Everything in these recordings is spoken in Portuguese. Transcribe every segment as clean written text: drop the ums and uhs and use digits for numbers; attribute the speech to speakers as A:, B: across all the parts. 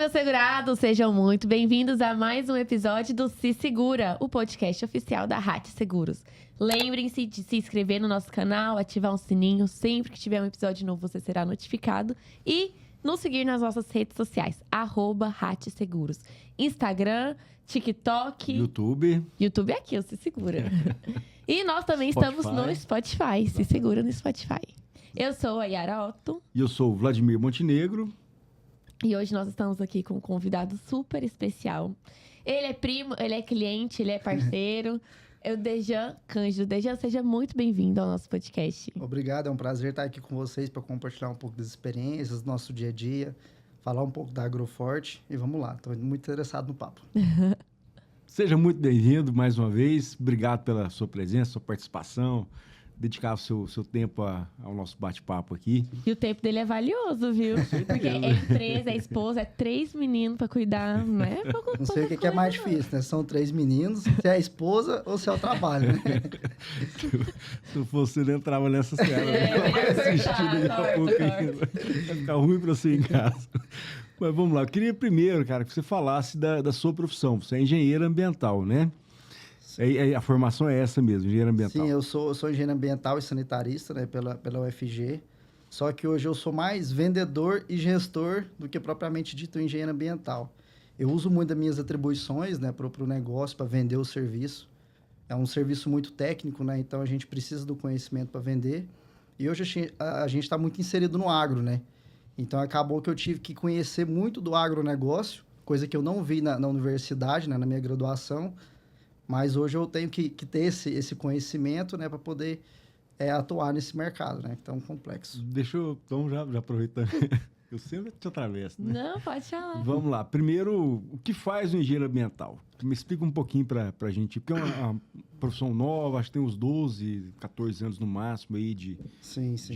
A: meus segurados, sejam muito bem-vindos a mais um episódio do Se Segura, o podcast oficial da Hatch Seguros. Lembrem-se de se inscrever no nosso canal, ativar um sininho, sempre que tiver um episódio novo você será notificado e nos seguir nas nossas redes sociais, @Hatch Seguros, Instagram, TikTok, YouTube é aqui, o Se Segura. E nós também estamos no Spotify, Se Segura no Spotify. Eu sou a Yara Otto.
B: E eu sou o Vladimir Montenegro.
A: E hoje nós estamos aqui com um convidado super especial. Ele é primo, ele é cliente, ele é parceiro. É o Dejan Cândido. Dejan, seja muito bem-vindo ao nosso podcast.
C: Obrigado, é um prazer estar aqui com vocês para compartilhar um pouco das experiências do nosso dia a dia, falar um pouco da Agroforte e vamos lá, estou muito interessado no papo.
B: Seja muito bem-vindo mais uma vez. Obrigado pela sua presença, sua participação. Dedicar o seu tempo ao nosso bate-papo aqui.
A: E o tempo dele é valioso, viu? Porque é empresa, é esposa, é 3 meninos pra cuidar, não é?
C: Não sei o que é mais difícil, né? São 3 meninos, se é a esposa ou se é o trabalho, né?
B: Se fosse, ele entrava nessa cena. Assistindo daqui a pouco ainda. Vai ficar ruim pra você em casa. Mas vamos lá. Eu queria primeiro, cara, que você falasse da sua profissão. Você é engenheiro ambiental, né? A formação é essa mesmo, engenheiro ambiental.
C: Sim, eu sou engenheiro ambiental e sanitarista, né, pela UFG. Só que hoje eu sou mais vendedor e gestor do que propriamente dito engenheiro ambiental. Eu uso muito das minhas atribuições, né, para o negócio, para vender o serviço. É um serviço muito técnico, né, então a gente precisa do conhecimento para vender. E hoje a gente está muito inserido no agro, né? Então acabou que eu tive que conhecer muito do agronegócio, coisa que eu não vi na universidade, né, na minha graduação. Mas hoje eu tenho que ter esse conhecimento, né, para poder atuar nesse mercado, né? Tão complexo.
B: Deixa eu, então, já aproveitando. Eu sempre te atravesso, né?
A: Não, pode falar.
B: Vamos lá. Primeiro, o que faz o engenheiro ambiental? Me explica um pouquinho para a gente, porque é uma profissão nova, acho que tem uns 12, 14 anos no máximo aí de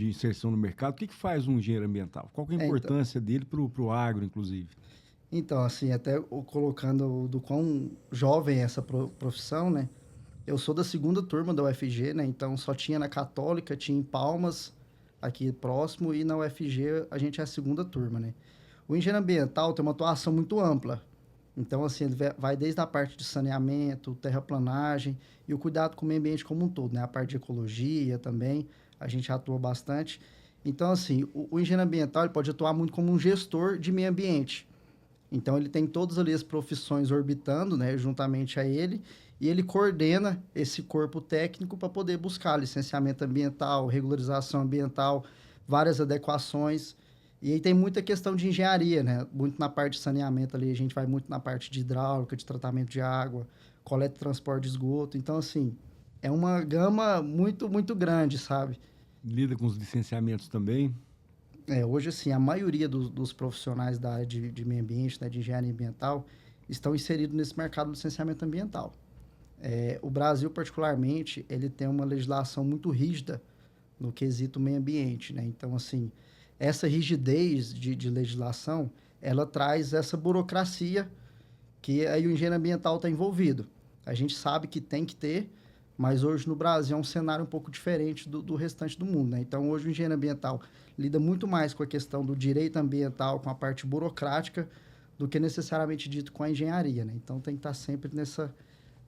B: inserção no mercado. O que faz um engenheiro ambiental? Qual que é a importância dele para o agro, inclusive?
C: Então, assim, até colocando do quão jovem é essa profissão, né? Eu sou da 2ª turma da UFG, né? Então, só tinha na Católica, tinha em Palmas, aqui próximo, e na UFG a gente é a 2ª turma, né? O engenheiro ambiental tem uma atuação muito ampla. Então, assim, ele vai desde a parte de saneamento, terraplanagem e o cuidado com o meio ambiente como um todo, né? A parte de ecologia também, a gente atua bastante. Então, assim, o engenheiro ambiental ele pode atuar muito como um gestor de meio ambiente. Então, ele tem todas ali as profissões orbitando, né, juntamente a ele, e ele coordena esse corpo técnico para poder buscar licenciamento ambiental, regularização ambiental, várias adequações. E aí tem muita questão de engenharia, né? Muito na parte de saneamento ali, a gente vai muito na parte de hidráulica, de tratamento de água, coleta e transporte de esgoto. Então, assim, é uma gama muito, muito grande, sabe?
B: Lida com os licenciamentos também?
C: Hoje, assim, a maioria dos profissionais da área de meio ambiente, né, de engenharia ambiental, estão inseridos nesse mercado do licenciamento ambiental. O Brasil, particularmente, ele tem uma legislação muito rígida no quesito meio ambiente, né? Então, assim, essa rigidez de legislação, ela traz essa burocracia que aí o engenheiro ambiental está envolvido. A gente sabe que tem que ter, mas hoje no Brasil é um cenário um pouco diferente do restante do mundo, né? Então, hoje o engenheiro ambiental lida muito mais com a questão do direito ambiental, com a parte burocrática, do que necessariamente dito com a engenharia, né? Então, tem que estar sempre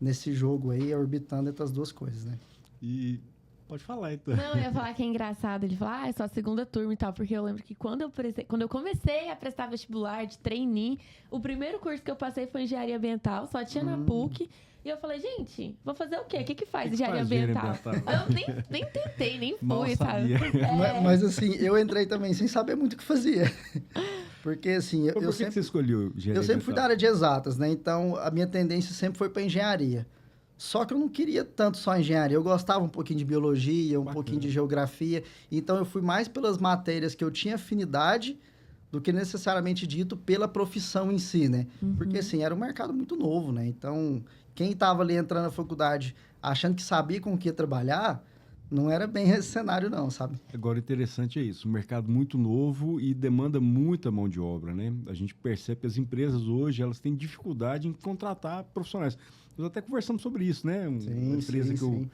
C: nesse jogo aí, orbitando entre as duas coisas, né?
B: E pode falar, então.
A: Não, eu ia falar que é engraçado. Ele fala, é só a 2ª turma e tal. Porque eu lembro que quando eu comecei a prestar vestibular de trainee, o primeiro curso que eu passei foi engenharia ambiental, só tinha na PUC. E eu falei, gente, vou fazer o quê? O que faz engenharia ambiental? Eu nem tentei, nem fui, sabe?
C: Mas, assim, eu entrei também sem saber muito o que fazia. Porque, assim...
B: Por que você escolheu engenharia
C: Eu sempre fui da área de exatas, né? Então, a minha tendência sempre foi para engenharia. Só que eu não queria tanto só engenharia. Eu gostava um pouquinho de biologia, um pouquinho de geografia. Então, eu fui mais pelas matérias que eu tinha afinidade do que necessariamente dito pela profissão em si, né? Porque, assim, era um mercado muito novo, né? Então, quem estava ali entrando na faculdade achando que sabia com o que ia trabalhar, não era bem esse cenário não, sabe?
B: Agora, interessante é isso. Um mercado muito novo e demanda muita mão de obra, né? A gente percebe que as empresas hoje, elas têm dificuldade em contratar profissionais. Nós até conversamos sobre isso, né? Uma empresa que eu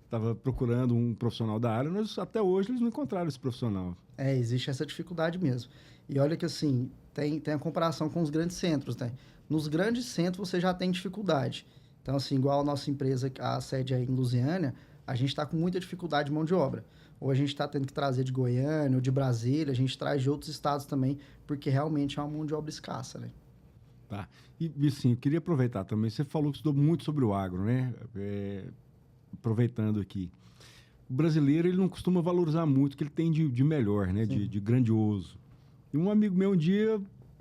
B: estava procurando um profissional da área, mas até hoje eles não encontraram esse profissional.
C: Existe essa dificuldade mesmo. E olha que assim, tem a comparação com os grandes centros, né? Nos grandes centros você já tem dificuldade. Então, assim, igual a nossa empresa, a sede aí em Lusiânia, a gente está com muita dificuldade de mão de obra. Ou a gente está tendo que trazer de Goiânia ou de Brasília, a gente traz de outros estados também, porque realmente é uma mão de obra escassa, né?
B: Tá. E sim, eu queria aproveitar também, você falou que estudou muito sobre o agro, né? Aproveitando aqui. O brasileiro, ele não costuma valorizar muito o que ele tem de melhor, né? De grandioso. E um amigo meu um dia,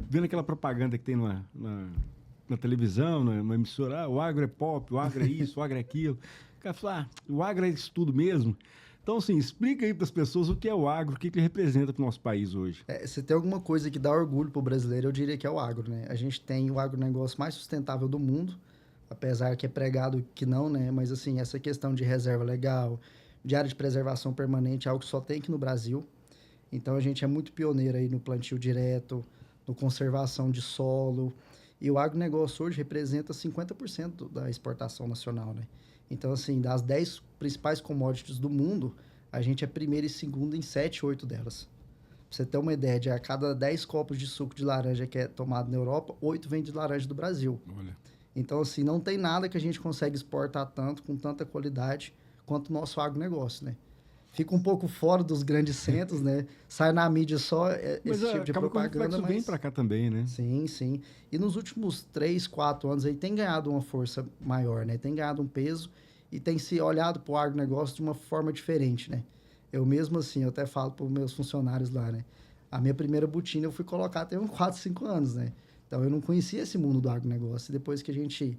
B: vendo aquela propaganda que tem na televisão, numa emissora, o agro é pop, o agro é isso, o agro é aquilo. O cara fala, o agro é isso tudo mesmo. Então, assim, explica aí para as pessoas o que é o agro, o que ele representa para o nosso país hoje.
C: Se tem alguma coisa que dá orgulho para o brasileiro, eu diria que é o agro, né? A gente tem o agronegócio mais sustentável do mundo, apesar que é pregado que não, né? Mas, assim, essa questão de reserva legal, de área de preservação permanente, é algo que só tem aqui no Brasil. Então, a gente é muito pioneiro aí no plantio direto, no conservação de solo. E o agronegócio hoje representa 50% da exportação nacional, né? Então, assim, das 10 principais commodities do mundo, a gente é primeiro e segundo em 7, 8 delas. Pra você ter uma ideia, de a cada 10 copos de suco de laranja que é tomado na Europa, 8 vem de laranja do Brasil.
B: Olha.
C: Então, assim, não tem nada que a gente consegue exportar tanto, com tanta qualidade, quanto o nosso agronegócio, né? Fica um pouco fora dos grandes centros, né? Sai na mídia só esse tipo de propaganda,
B: mas vem para cá também, né?
C: Sim, sim. E nos últimos 3, 4 anos aí tem ganhado uma força maior, né? Tem ganhado um peso e tem se olhado para o agronegócio de uma forma diferente, né? Eu mesmo assim, eu até falo para os meus funcionários lá, né? A minha primeira botina eu fui colocar tem uns 4, 5 anos, né? Então eu não conhecia esse mundo do agronegócio. E depois que a gente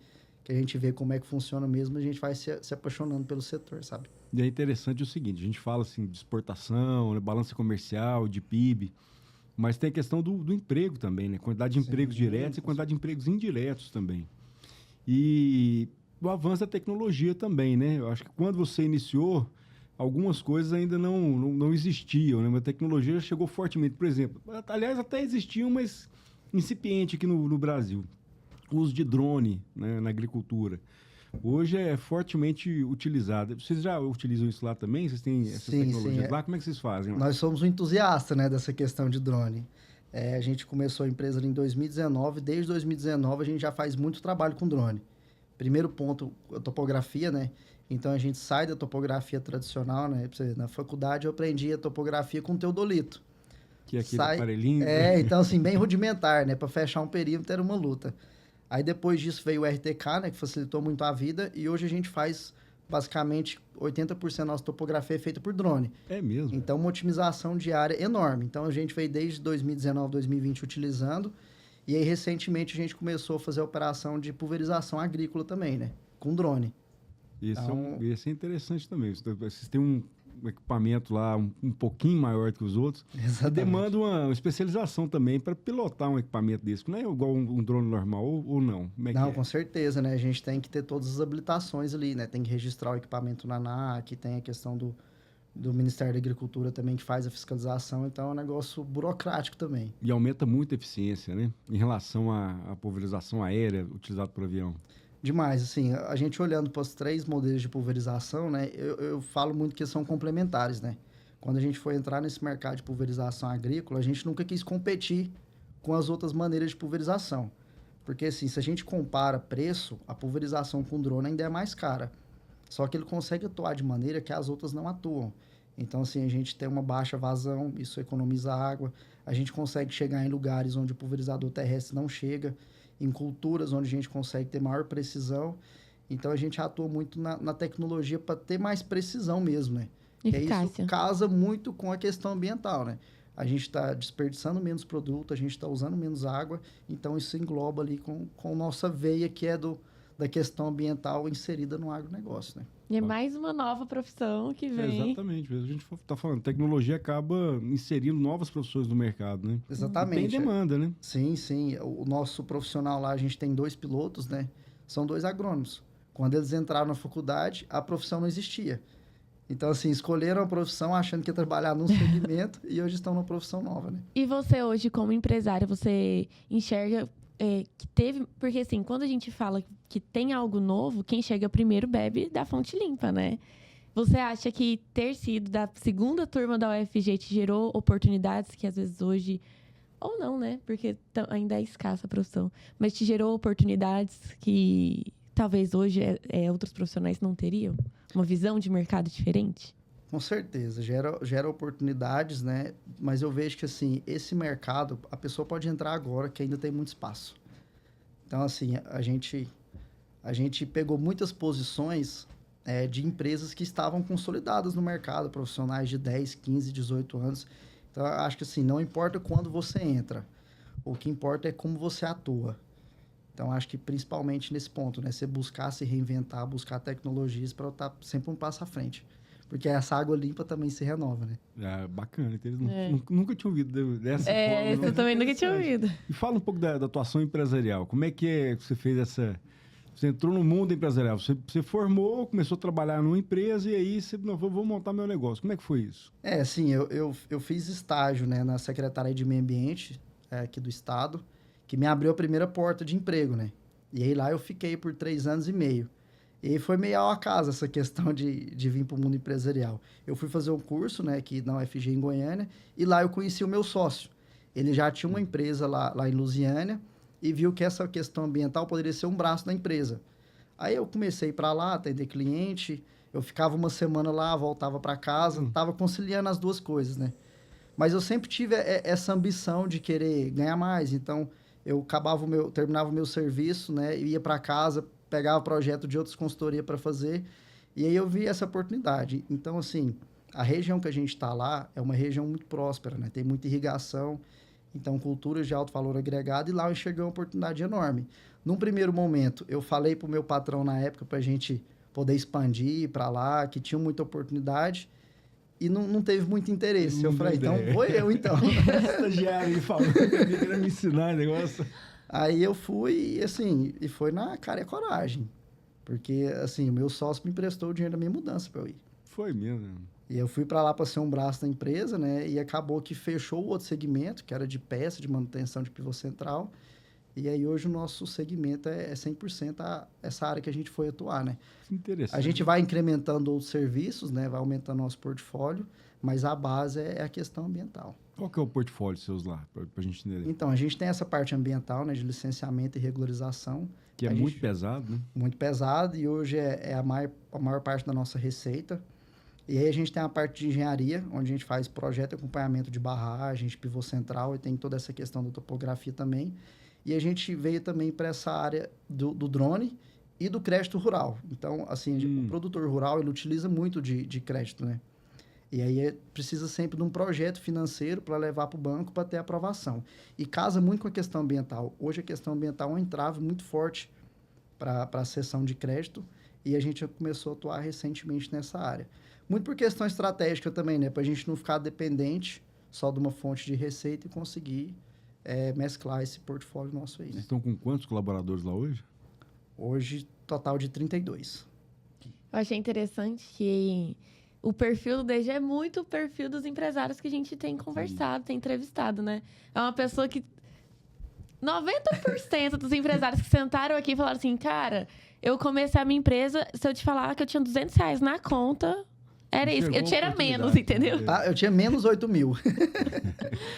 C: vê como é que funciona mesmo, a gente vai se apaixonando pelo setor, sabe?
B: E é interessante o seguinte, a gente fala assim de exportação, né, balança comercial, de PIB, mas tem a questão do emprego também, né? Quantidade de empregos diretos e quantidade de empregos indiretos também. E o avanço da tecnologia também, né? Eu acho que quando você iniciou, algumas coisas ainda não existiam, né? Mas a tecnologia chegou fortemente. Por exemplo, aliás, até existiam, mas incipiente aqui no Brasil. O uso de drone, né, na agricultura. Hoje é fortemente utilizado. Vocês já utilizam isso lá também? Vocês têm essas tecnologias lá? Como é que vocês fazem lá?
C: Nós somos um entusiasta, né, dessa questão de drone. A gente começou a empresa em 2019. Desde 2019 a gente já faz muito trabalho com drone. Primeiro ponto, a topografia, né? Então a gente sai da topografia tradicional, né? Na faculdade eu aprendi a topografia com teodolito.
B: Que é aquele aparelhinho.
C: Então assim, bem rudimentar, né? Para fechar um perímetro era uma luta. Aí depois disso veio o RTK, né, que facilitou muito a vida, e hoje a gente faz basicamente 80% da nossa topografia é feita por drone.
B: É mesmo?
C: Então, uma otimização de área enorme. Então, a gente veio desde 2019, 2020 utilizando, e aí recentemente a gente começou a fazer a operação de pulverização agrícola também, né, com drone.
B: Esse é interessante também. Vocês têm um equipamento lá um pouquinho maior que os outros.
C: Exatamente.
B: Demanda uma especialização também para pilotar um equipamento desse. Não é igual um drone normal ou não? Como é
C: não,
B: que
C: com certeza, né? A gente tem que ter todas as habilitações ali, né? Tem que registrar o equipamento na ANAC, tem a questão do Ministério da Agricultura também que faz a fiscalização. Então, é um negócio burocrático também.
B: E aumenta muito a eficiência, né? Em relação à pulverização aérea utilizada por avião.
C: Demais, assim, a gente olhando para os 3 modelos de pulverização, né, eu falo muito que são complementares, né? Quando a gente foi entrar nesse mercado de pulverização agrícola, a gente nunca quis competir com as outras maneiras de pulverização. Porque, assim, se a gente compara preço, a pulverização com drone ainda é mais cara. Só que ele consegue atuar de maneira que as outras não atuam. Então, assim, a gente tem uma baixa vazão, isso economiza água. A gente consegue chegar em lugares onde o pulverizador terrestre não chega, em culturas onde a gente consegue ter maior precisão. Então, a gente atua muito na tecnologia para ter mais precisão mesmo, né?
A: Eficácia.
C: Isso casa muito com a questão ambiental, né? A gente está desperdiçando menos produto, a gente está usando menos água, então isso engloba ali com nossa veia, que é da questão ambiental inserida no agronegócio, né?
A: E é mais uma nova profissão que vem.
B: Exatamente. A gente está falando, tecnologia acaba inserindo novas profissões no mercado, né?
C: Exatamente.
B: E tem demanda, né?
C: Sim, sim. O nosso profissional lá, a gente tem 2 pilotos, né? São 2 agrônomos. Quando eles entraram na faculdade, a profissão não existia. Então, assim, escolheram a profissão achando que ia trabalhar num segmento e hoje estão numa profissão nova, né?
A: E você hoje, como empresário, você enxerga que teve... Porque, assim, quando a gente fala que tem algo novo, quem chega primeiro bebe da fonte limpa, né? Você acha que ter sido da segunda turma da UFG te gerou oportunidades que às vezes hoje... Ou não, né? Porque ainda é escassa a profissão. Mas te gerou oportunidades que talvez hoje outros profissionais não teriam? Uma visão de mercado diferente?
C: Com certeza, gera oportunidades, né? Mas eu vejo que, assim, esse mercado, a pessoa pode entrar agora, que ainda tem muito espaço. Então, assim, a gente pegou muitas posições de empresas que estavam consolidadas no mercado, profissionais de 10, 15, 18 anos. Então, eu acho que, assim, não importa quando você entra, o que importa é como você atua. Então, acho que principalmente nesse ponto, né? Você buscar se reinventar, buscar tecnologias para estar sempre um passo à frente. Porque essa água limpa também se renova, né?
B: Bacana. Nunca tinha ouvido dessa forma.
A: Isso eu também nunca tinha ouvido.
B: E fala um pouco da atuação empresarial. Como é que você fez essa... Você entrou no mundo empresarial, você formou, começou a trabalhar numa empresa e aí você, não, vou montar meu negócio. Como é que foi isso?
C: Sim, eu fiz estágio, né, na Secretaria de Meio Ambiente aqui do Estado, que me abriu a primeira porta de emprego, né? E aí lá eu fiquei por 3 anos e meio. E aí foi meio ao acaso essa questão de vir para o mundo empresarial. Eu fui fazer um curso, né, aqui na UFG em Goiânia, e lá eu conheci o meu sócio. Ele já tinha uma empresa lá em Lusiânia, e viu que essa questão ambiental poderia ser um braço da empresa. Aí eu comecei para lá, atender cliente, eu ficava uma semana lá, voltava para casa, estava conciliando as duas coisas, né? Mas eu sempre tive essa ambição de querer ganhar mais, então eu terminava o meu serviço, né, ia para casa, pegava projeto de outras consultorias para fazer, e aí eu vi essa oportunidade. Então, assim, a região que a gente está lá é uma região muito próspera, né? Tem muita irrigação, então, culturas de alto valor agregado, e lá eu enxerguei uma oportunidade enorme. Num primeiro momento, eu falei para o meu patrão na época para a gente poder expandir para lá, que tinha muita oportunidade, e não teve muito interesse. Eu falei, então, vou eu, então.
B: Estagiário falou que queria me ensinar o negócio.
C: Aí eu fui, assim, e foi na cara e a coragem. Porque, assim, o meu sócio me emprestou o dinheiro da minha mudança para eu ir.
B: Foi mesmo.
C: E eu fui para lá para ser um braço da empresa, né? E acabou que fechou o outro segmento, que era de peça, de manutenção de pivô central. E aí hoje o nosso segmento é 100% essa área que a gente foi atuar, né?
B: Interessante.
C: A gente vai incrementando outros serviços, né? Vai aumentando nosso portfólio, mas a base é a questão ambiental.
B: Qual que é o portfólio seus lá, para a gente entender?
C: Então, a gente tem essa parte ambiental, né? De licenciamento e regularização.
B: Que é muito pesado, né?
C: Muito pesado, e hoje é a maior parte da nossa receita. E aí a gente tem a parte de engenharia, onde a gente faz projeto e acompanhamento de barragem, de pivô central, e tem toda essa questão da topografia também. E a gente veio também para essa área do drone e do crédito rural. Então, assim, o produtor rural, ele utiliza muito de crédito, né? E aí precisa sempre de um projeto financeiro para levar para o banco para ter aprovação. E casa muito com a questão ambiental. Hoje a questão ambiental é um entrave muito forte para a cessão de crédito, e a gente já começou a atuar recentemente nessa área. Muito por questão estratégica também, né? Para a gente não ficar dependente só de uma fonte de receita e conseguir mesclar esse portfólio nosso aí, né?
B: Vocês estão com quantos colaboradores lá hoje?
C: Hoje, total de 32.
A: Eu achei interessante que o perfil do DG é muito o perfil dos empresários que a gente tem conversado, tem entrevistado, né? É uma pessoa que 90% dos empresários que sentaram aqui e falaram assim, cara, eu comecei a minha empresa, se eu te falar que eu tinha R$200 na conta, era isso. Eu tinha menos, entendeu?
C: Eu tinha menos 8 mil.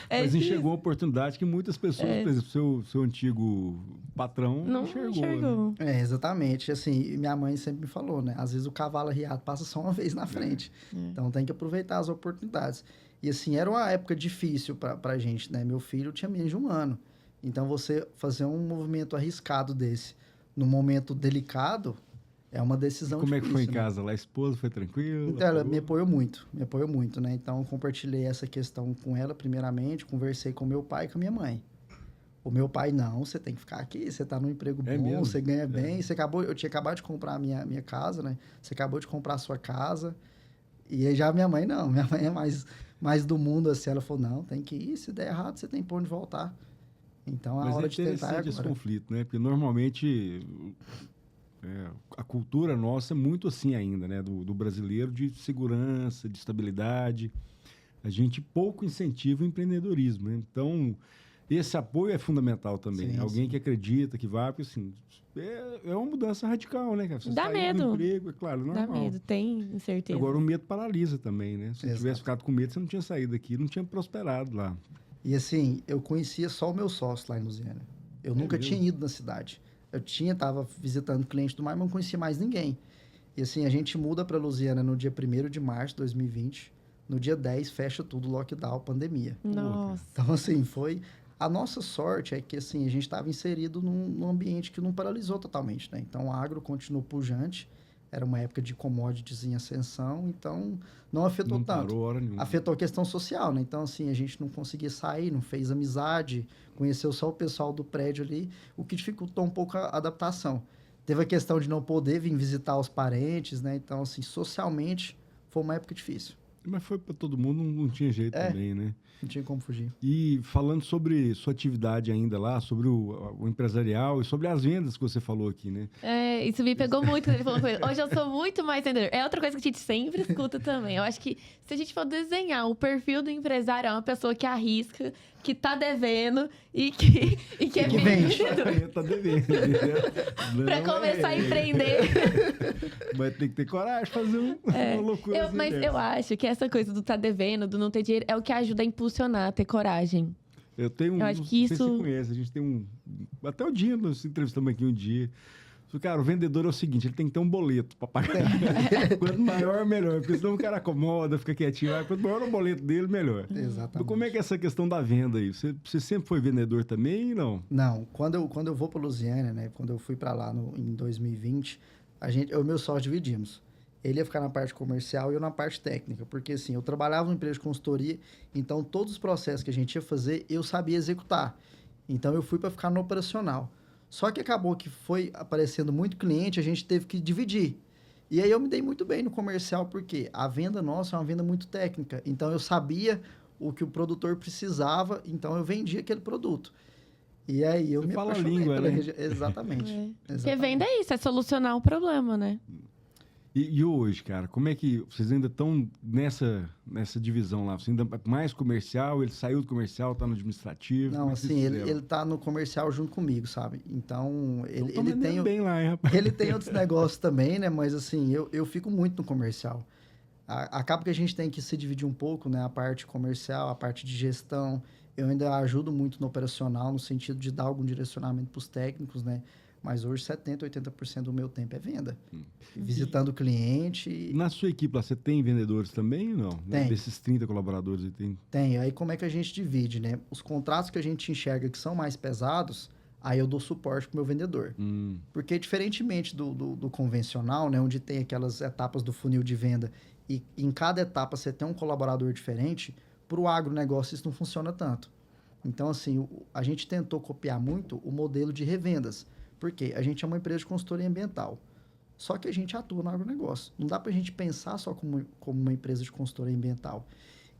B: Mas enxergou uma oportunidade que muitas pessoas, por exemplo, seu antigo patrão
A: não enxergou.
C: Né? Exatamente. Assim, minha mãe sempre me falou, né? Às vezes o cavalo arriado passa só uma vez na frente. Então tem que aproveitar as oportunidades. E assim, era uma época difícil pra gente, né? Meu filho tinha menos de 1 ano. Então você fazer um movimento arriscado desse num momento delicado é uma decisão
B: difícil. Como é que foi em
C: né?
B: casa? Lá a esposa foi tranquila?
C: Então, ela me apoiou muito, né? Então, eu compartilhei essa questão com ela, primeiramente, conversei com meu pai e com a minha mãe. O meu pai, não, você tem que ficar aqui, você tá num emprego bom,
B: mesmo?
C: Você ganha bem, eu tinha acabado de comprar a minha casa, né? Você acabou de comprar a sua casa. E aí já minha mãe, não, minha mãe é mais do mundo, assim, ela falou, não, tem que ir, se der errado, você tem pra onde voltar. Então, a hora de tentar é agora.
B: Esse conflito, né? Porque normalmente a cultura nossa é muito assim ainda, né? Do brasileiro, de segurança, de estabilidade. A gente pouco incentiva o empreendedorismo, né? Então, Esse apoio é fundamental também.
C: Sim,
B: Alguém
C: sim.
B: que acredita, que vai, porque assim, é uma mudança radical, né, cara? Você
A: Dá
B: sair
A: medo.
B: do emprego, é claro,
A: Dá
B: normal.
A: medo, tem certeza.
B: Agora, o medo paralisa também, né? Se você
C: Exato.
B: tivesse ficado com medo, você não tinha saído daqui, não tinha prosperado lá.
C: E assim, eu conhecia só o meu sócio lá em Lusiânia. Eu nunca
B: mesmo?
C: tinha ido na cidade. Tava visitando cliente do mar, mas não conhecia mais ninguém. E assim, a gente muda para Lusiânia no dia 1º de março de 2020. No dia 10, fecha tudo, lockdown, pandemia.
A: Nossa.
C: Então, assim, foi... A nossa sorte é que, assim, a gente estava inserido num ambiente que não paralisou totalmente, né? Então, o agro continuou pujante. Era uma época de commodities em ascensão, então não afetou
B: Não
C: tanto.
B: parou hora nenhuma.
C: Afetou a questão social, né? Então, assim, a gente não conseguia sair, não fez amizade, conheceu só o pessoal do prédio ali, o que dificultou um pouco a adaptação. Teve a questão de não poder vir visitar os parentes, né? Então, assim, socialmente, foi uma época difícil.
B: Mas foi para todo mundo, não tinha jeito também, né?
C: Não tinha como fugir.
B: E falando sobre sua atividade ainda lá, sobre o empresarial e sobre as vendas que você falou aqui, né?
A: Isso me pegou muito quando ele falou coisa. Hoje eu sou muito mais vendedor. É outra coisa que a gente sempre escuta também. Eu acho que se a gente for desenhar o perfil do empresário, é uma pessoa que arrisca, que tá devendo e que é
C: que vende.
A: vendedor.
B: Tá devendo, entendeu?
A: Pra começar a empreender.
B: Mas tem que ter coragem de fazer uma loucura assim
A: Mas
B: dessa.
A: eu acho que essa coisa do tá devendo, do não ter dinheiro, é o que ajuda a impulsionar, a ter coragem.
B: Eu tenho
A: Eu acho
B: não
A: que
B: sei se
A: isso-
B: você conhece, a gente tem até o dia, nós entrevistamos aqui um dia. Cara, o vendedor é o seguinte, ele tem que ter um boleto para pagar. Quanto maior, melhor. Porque senão o cara acomoda, fica quietinho. Quanto maior o boleto dele, melhor.
C: Exatamente.
B: Mas como é que é essa questão da venda aí? Você sempre foi vendedor também, não?
C: Não, quando eu vou para Lusiânia, né? Quando eu fui para lá em 2020, eu e meu sócio dividimos. Ele ia ficar na parte comercial e eu na parte técnica, porque assim, eu trabalhava numa empresa de consultoria, então todos os processos que a gente ia fazer, eu sabia executar. Então eu fui para ficar no operacional. Só que acabou que foi aparecendo muito cliente, a gente teve que dividir. E aí eu me dei muito bem no comercial, porque a venda nossa é uma venda muito técnica. Então eu sabia o que o produtor precisava, então eu vendia aquele produto. E aí eu
B: Você
C: me
B: fala a
C: apaixonei
B: língua,
C: pela
B: né?
C: região. Exatamente.
A: Porque
C: Exatamente.
A: venda é isso, é solucionar o problema, né?
B: E hoje, cara, como é que vocês ainda estão nessa divisão lá? Você ainda é mais comercial, ele saiu do comercial, tá no administrativo?
C: Não,
B: como é que
C: assim,
B: vocês
C: ele
B: fizeram?
C: tá no comercial junto comigo, sabe? Então, ele
B: Então,
C: tem...
B: bem lá, hein, rapaz?
C: Ele tem outros negócios também, né? Mas assim, eu fico muito no comercial. Acaba que a gente tem que se dividir um pouco, né? A parte comercial, a parte de gestão. Eu ainda ajudo muito no operacional, no sentido de dar algum direcionamento para os técnicos, né? Mas hoje 70%, 80% do meu tempo é venda. Visitando o cliente.
B: Na sua equipe lá, você tem vendedores também ou não?
C: Tem.
B: Desses 30 colaboradores aí tem.
C: Tem. Aí como é que a gente divide, né? Os contratos que a gente enxerga que são mais pesados, aí eu dou suporte pro meu vendedor. Porque diferentemente do convencional, né? Onde tem aquelas etapas do funil de venda e em cada etapa você tem um colaborador diferente, para o agronegócio isso não funciona tanto. Então, assim, a gente tentou copiar muito o modelo de revendas. Porque a gente é uma empresa de consultoria ambiental. Só que a gente atua no agronegócio. Não dá para a gente pensar só como uma empresa de consultoria ambiental.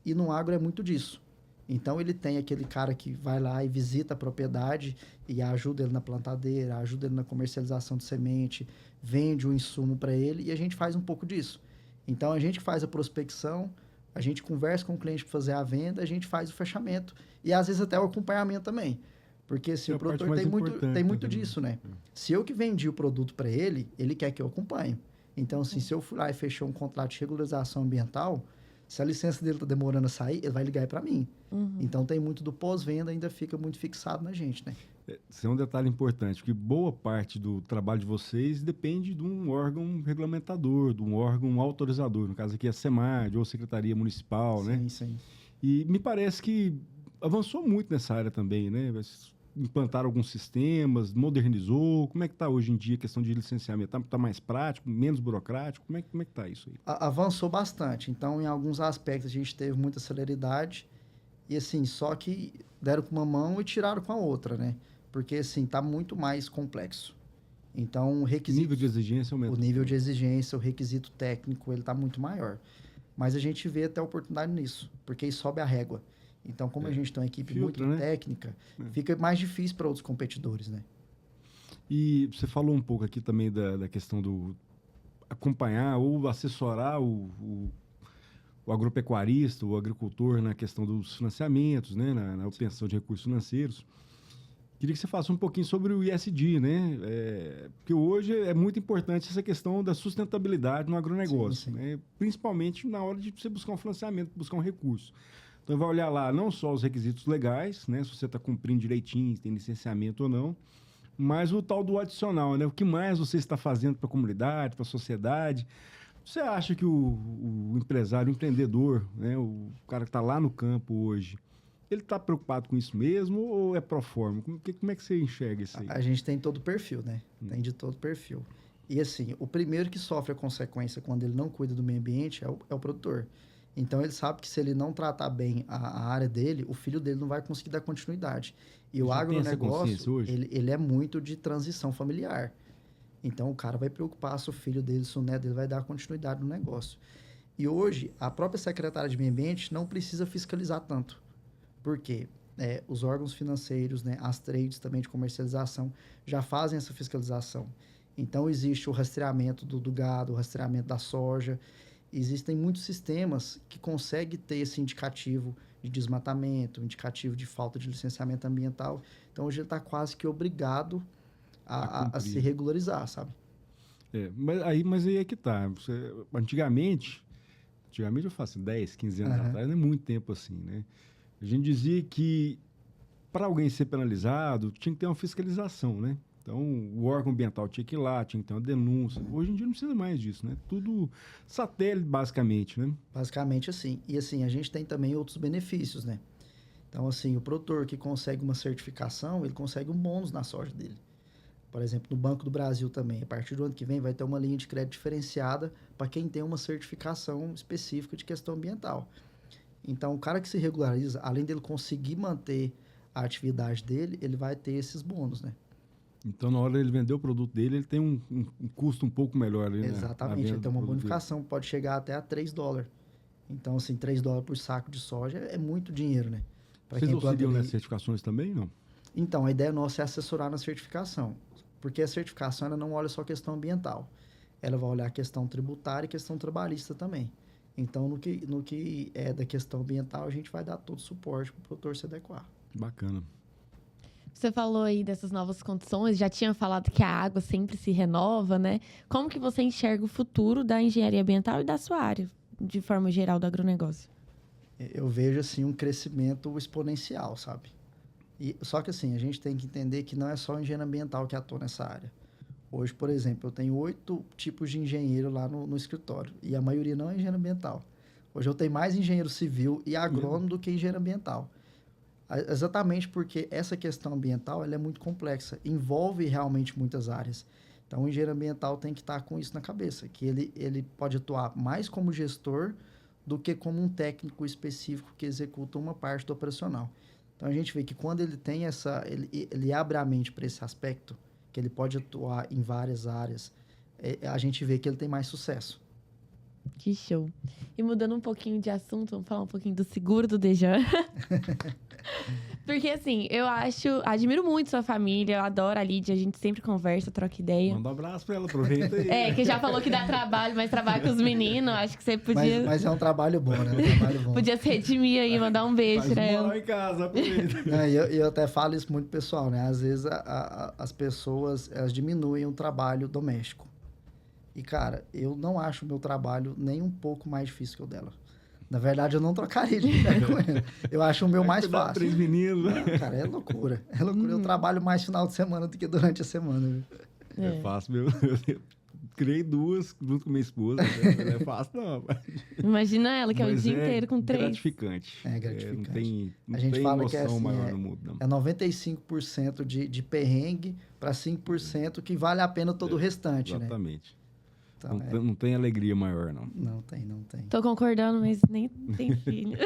C: E no agro é muito disso. Então, ele tem aquele cara que vai lá e visita a propriedade e ajuda ele na plantadeira, ajuda ele na comercialização de semente, vende o insumo para ele e a gente faz um pouco disso. Então, a gente faz a prospecção, a gente conversa com o cliente para fazer a venda, a gente faz o fechamento e, às vezes, até o acompanhamento também. Porque assim,
B: É
C: o
B: a parte
C: produtor
B: mais
C: tem
B: importante,
C: muito
B: né?
C: disso, né? Se eu que vendi o produto para ele, ele quer que eu acompanhe. Então, assim, se eu fui lá e fechei um contrato de regularização ambiental, se a licença dele está demorando a sair, ele vai ligar para mim. Então, tem muito do pós-venda, ainda fica muito fixado na gente, né?
B: Esse é um detalhe importante, porque boa parte do trabalho de vocês depende de um órgão regulamentador, de um órgão autorizador. No caso aqui é a SEMAD ou Secretaria Municipal, né?
C: Sim, sim.
B: E me parece que avançou muito nessa área também, né? Implantaram alguns sistemas, modernizou. Como é que está hoje em dia a questão de licenciamento? Tá mais prático, menos burocrático? Como é que está isso aí?
C: Avançou bastante. Então, em alguns aspectos, a gente teve muita celeridade. E, assim, só que deram com uma mão e tiraram com a outra, né? Porque, assim, está muito mais complexo. Então, o
B: O
C: requisito...
B: nível de exigência
C: O
B: aumentou.
C: nível de exigência, o requisito técnico, ele está muito maior. Mas a gente vê até oportunidade nisso, porque aí sobe a régua. Então, como a gente tem uma equipe
B: Filtra,
C: muito
B: né?
C: técnica, fica mais difícil para outros competidores, né?
B: E você falou um pouco aqui também da questão do acompanhar ou assessorar o o agropecuarista, o agricultor na questão dos financiamentos, né? Na obtenção de recursos financeiros. Queria que você falasse um pouquinho sobre o ISD, né? Porque hoje é muito importante essa questão da sustentabilidade no agronegócio,
C: Sim, sim.
B: né? Principalmente na hora de você buscar um financiamento, buscar um recurso. Então, vai olhar lá não só os requisitos legais, né? Se você está cumprindo direitinho, se tem licenciamento ou não, mas o tal do adicional, né? O que mais você está fazendo para a comunidade, para a sociedade. Você acha que o empresário, o empreendedor, né? O cara que está lá no campo hoje, ele está preocupado com isso mesmo ou é pro forma? Como é que você enxerga isso aí?
C: A gente tem todo o perfil, né? Tem de todo perfil. E assim, o primeiro que sofre a consequência quando ele não cuida do meio ambiente é o produtor. Então ele sabe que se ele não tratar bem a área dele, o filho dele não vai conseguir dar continuidade. E o
B: Já tem essa consciência
C: agronegócio,
B: hoje?
C: ele é muito de transição familiar. Então o cara vai preocupar se o filho dele, se o neto dele vai dar continuidade no negócio. E hoje, a própria secretária de meio ambiente não precisa fiscalizar tanto. Por quê? Os órgãos financeiros, né, as trades também de comercialização, já fazem essa fiscalização. Então, existe o rastreamento do gado, o rastreamento da soja. Existem muitos sistemas que conseguem ter esse indicativo de desmatamento, indicativo de falta de licenciamento ambiental. Então, hoje ele está quase que obrigado a se regularizar, sabe?
B: Mas aí é que tá. Antigamente eu faço 10, 15 anos atrás, não é muito tempo assim, né? A gente dizia que para alguém ser penalizado, tinha que ter uma fiscalização, né? Então, o órgão ambiental tinha que ir lá, tinha que ter uma denúncia. Hoje em dia não precisa mais disso, né? Tudo satélite, basicamente, né?
C: Basicamente assim. E assim, a gente tem também outros benefícios, né? Então, assim, o produtor que consegue uma certificação, ele consegue um bônus na soja dele. Por exemplo, no Banco do Brasil também, a partir do ano que vem vai ter uma linha de crédito diferenciada para quem tem uma certificação específica de questão ambiental. Então, o cara que se regulariza, além dele conseguir manter a atividade dele, ele vai ter esses bônus, né?
B: Então, na hora de ele vender o produto dele, ele tem um custo um pouco melhor. Ali,
C: exatamente,
B: né?
C: ele tem uma bonificação, pode chegar até a $3. Então, assim, $3 por saco de soja é muito dinheiro, né? Pra
B: Vocês
C: quem planta
B: auxiliam
C: ali.
B: nas certificações também, não?
C: Então, a ideia nossa é assessorar na certificação, porque a certificação ela não olha só a questão ambiental, ela vai olhar a questão tributária e questão trabalhista também. Então, no que é da questão ambiental, a gente vai dar todo o suporte para o produtor se adequar.
B: Bacana.
A: Você falou aí dessas novas condições, já tinha falado que a água sempre se renova, né? Como que você enxerga o futuro da engenharia ambiental e da sua área, de forma geral, do agronegócio?
C: Eu vejo, assim, um crescimento exponencial, sabe? Só que, assim, a gente tem que entender que não é só o engenheiro ambiental que atua nessa área. Hoje, por exemplo, eu tenho 8 tipos de engenheiro lá no escritório, e a maioria não é engenheiro ambiental. Hoje eu tenho mais engenheiro civil e agrônomo do que engenheiro ambiental. Exatamente porque essa questão ambiental ela é muito complexa, envolve realmente muitas áreas. Então, o engenheiro ambiental tem que estar com isso na cabeça, que ele pode atuar mais como gestor do que como um técnico específico que executa uma parte do operacional. Então, a gente vê que quando ele tem ele abre a mente para esse aspecto, que ele pode atuar em várias áreas, a gente vê que ele tem mais sucesso.
A: Que show. E mudando um pouquinho de assunto, vamos falar um pouquinho do seguro do Dejan. Porque, assim, admiro muito sua família, eu adoro a Lídia, a gente sempre conversa, troca ideia.
B: Manda um abraço pra ela, aproveita aí.
A: Que já falou que dá trabalho, mas trabalha com os meninos, acho que você podia...
C: Mas é um trabalho bom, né? É um trabalho bom.
A: Podia se redimir aí, mandar um beijo
B: Faz
A: pra
B: moral
A: ela.
B: em casa, aproveita.
C: Eu até falo isso muito pessoal, né? Às vezes as pessoas, elas diminuem o trabalho doméstico. E, cara, eu não acho o meu trabalho nem um pouco mais difícil que o dela. Na verdade, eu não trocaria de lugar com ela. Eu acho o meu mais fácil.
B: 3 meninos.
C: Não, cara, é loucura. É loucura. Eu trabalho mais final de semana do que durante a semana. Viu?
B: É fácil, meu. Eu criei 2 junto com minha esposa. Não é fácil, não.
A: Imagina ela, que é o
B: Mas
A: dia inteiro com 3.
B: Gratificante.
C: É gratificante.
B: Não
C: a gente
B: tem
C: fala que
B: emoção
C: assim,
B: maior no mundo, não.
C: É 95% de perrengue para 5% que vale a pena todo o restante, né?
B: Exatamente.
C: Então,
B: não tem alegria maior, não.
C: Não tem.
A: Tô concordando, mas nem tem filho.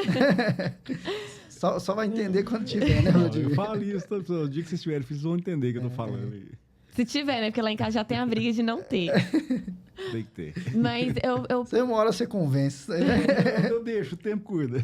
C: Só vai entender quando tiver, né, Rodrigo?
B: Eu falo isso, o dia que vocês tiverem filhos, vocês vão entender o que eu tô falando aí.
A: Se tiver, né? Porque lá em casa já tem a briga de não ter.
B: Tem que ter.
A: Mas
C: Você uma hora você convence.
B: Eu deixo, o tempo cuida.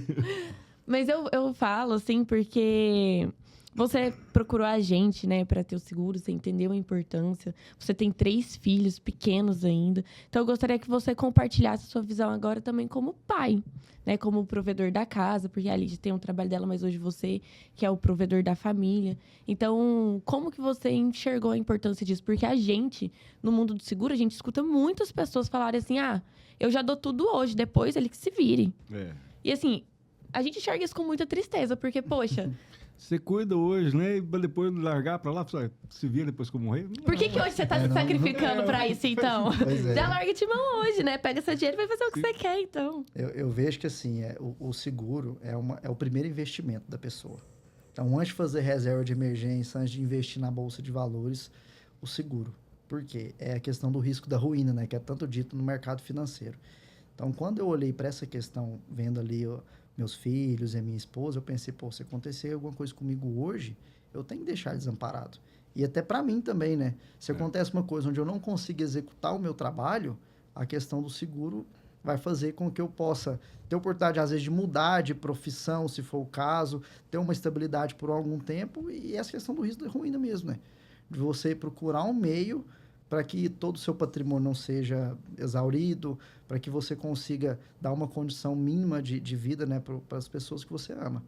A: Mas eu falo, assim, porque Você procurou a gente, né, para ter o seguro, você entendeu a importância. Você tem 3 filhos pequenos ainda. Então, eu gostaria que você compartilhasse a sua visão agora também como pai, né, como provedor da casa, porque a Lídia tem um trabalho dela, mas hoje você que é o provedor da família. Então, como que você enxergou a importância disso? Porque a gente, no mundo do seguro, a gente escuta muitas pessoas falarem assim, eu já dou tudo hoje, depois ele que se vire. E assim, a gente enxerga isso com muita tristeza, porque, poxa...
B: Você cuida hoje, né? E depois largar pra lá, se vira depois que eu morrer.
A: Por que hoje você tá se sacrificando pra isso, então? Já larga de mão hoje, né? Pega seu dinheiro e vai fazer o que você quer, então.
C: Eu vejo que, assim, o seguro é o primeiro investimento da pessoa. Então, antes de fazer reserva de emergência, antes de investir na bolsa de valores, o seguro. Por quê? É a questão do risco da ruína, né? Que é tanto dito no mercado financeiro. Então, quando eu olhei para essa questão, vendo ali meus filhos e a minha esposa, eu pensei, se acontecer alguma coisa comigo hoje, eu tenho que deixar desamparado. E até para mim também, né? Se acontece uma coisa onde eu não consigo executar o meu trabalho, a questão do seguro vai fazer com que eu possa ter oportunidade, às vezes, de mudar de profissão, se for o caso, ter uma estabilidade por algum tempo, e essa questão do risco da ruína mesmo, né? De você procurar um meio para que todo o seu patrimônio não seja exaurido, para que você consiga dar uma condição mínima de vida, né, para as pessoas que você ama.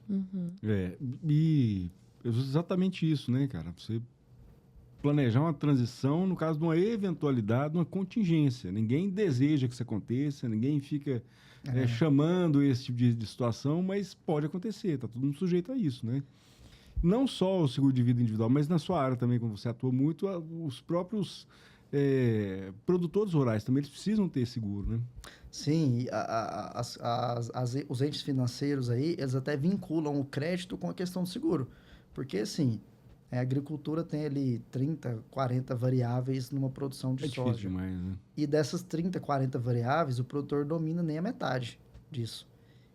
A: Uhum.
B: E exatamente isso, né, cara? Você planejar uma transição no caso de uma eventualidade, uma contingência. Ninguém deseja que isso aconteça, ninguém fica chamando esse tipo de situação, mas pode acontecer, está todo mundo sujeito a isso, né? Não só o seguro de vida individual, mas na sua área também, como você atua muito, os próprios produtores rurais também, eles precisam ter seguro, né?
C: Sim, os entes financeiros aí, eles até vinculam o crédito com a questão do seguro. Porque, assim, a agricultura tem ali 30, 40 variáveis numa produção de soja.
B: É difícil demais, né?
C: E dessas 30, 40 variáveis, o produtor domina nem a metade disso.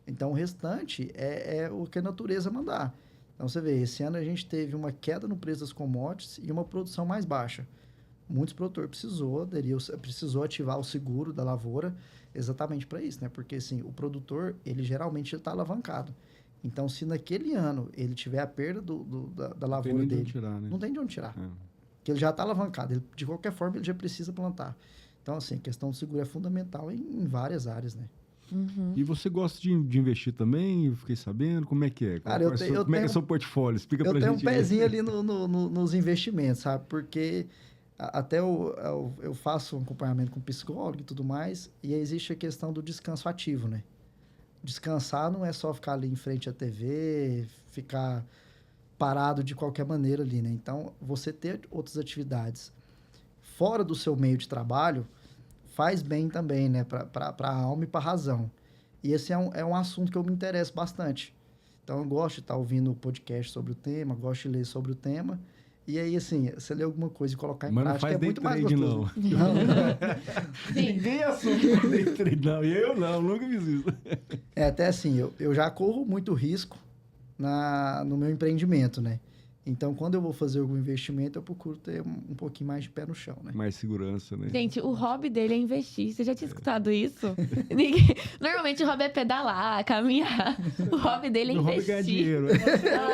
C: Então, o restante é o que a natureza mandar. Então, você vê, esse ano a gente teve uma queda no preço das commodities e uma produção mais baixa. Muitos produtores precisou ativar o seguro da lavoura exatamente para isso, né? Porque, assim, o produtor, ele geralmente está alavancado. Então, se naquele ano ele tiver a perda da lavoura dele, não tem de onde tirar. Porque ele já está alavancado. De qualquer forma, ele já precisa plantar. Então, assim, a questão do seguro é fundamental em várias áreas, né?
A: Uhum.
B: E você gosta de investir também? Eu fiquei sabendo. Como é que é?
C: Cara,
B: como é que é o seu portfólio? Explica pra gente.
C: Eu tenho um pezinho ali nos investimentos, sabe? Porque até eu faço um acompanhamento com psicólogo e tudo mais, e existe a questão do descanso ativo, né? Descansar não é só ficar ali em frente à TV, ficar parado de qualquer maneira ali, né? Então, você ter outras atividades fora do seu meio de trabalho faz bem também, né? Para a alma e para a razão. E esse é um assunto que eu me interesso bastante. Então, eu gosto de estar ouvindo podcast sobre o tema, gosto de ler sobre o tema. E aí, assim, você lê alguma coisa e colocar em prática é muito mais gostoso.
B: Não. Ninguém assume day trade, não. E eu não, nunca fiz isso.
C: Até assim, eu já corro muito risco no meu empreendimento, né? Então, quando eu vou fazer algum investimento, eu procuro ter um pouquinho mais de pé no chão, né?
B: Mais segurança, né?
A: Gente, o hobby dele é investir. Você já tinha escutado isso? Normalmente o hobby é pedalar, caminhar. O hobby dele é investir. O hobby é ganhar dinheiro.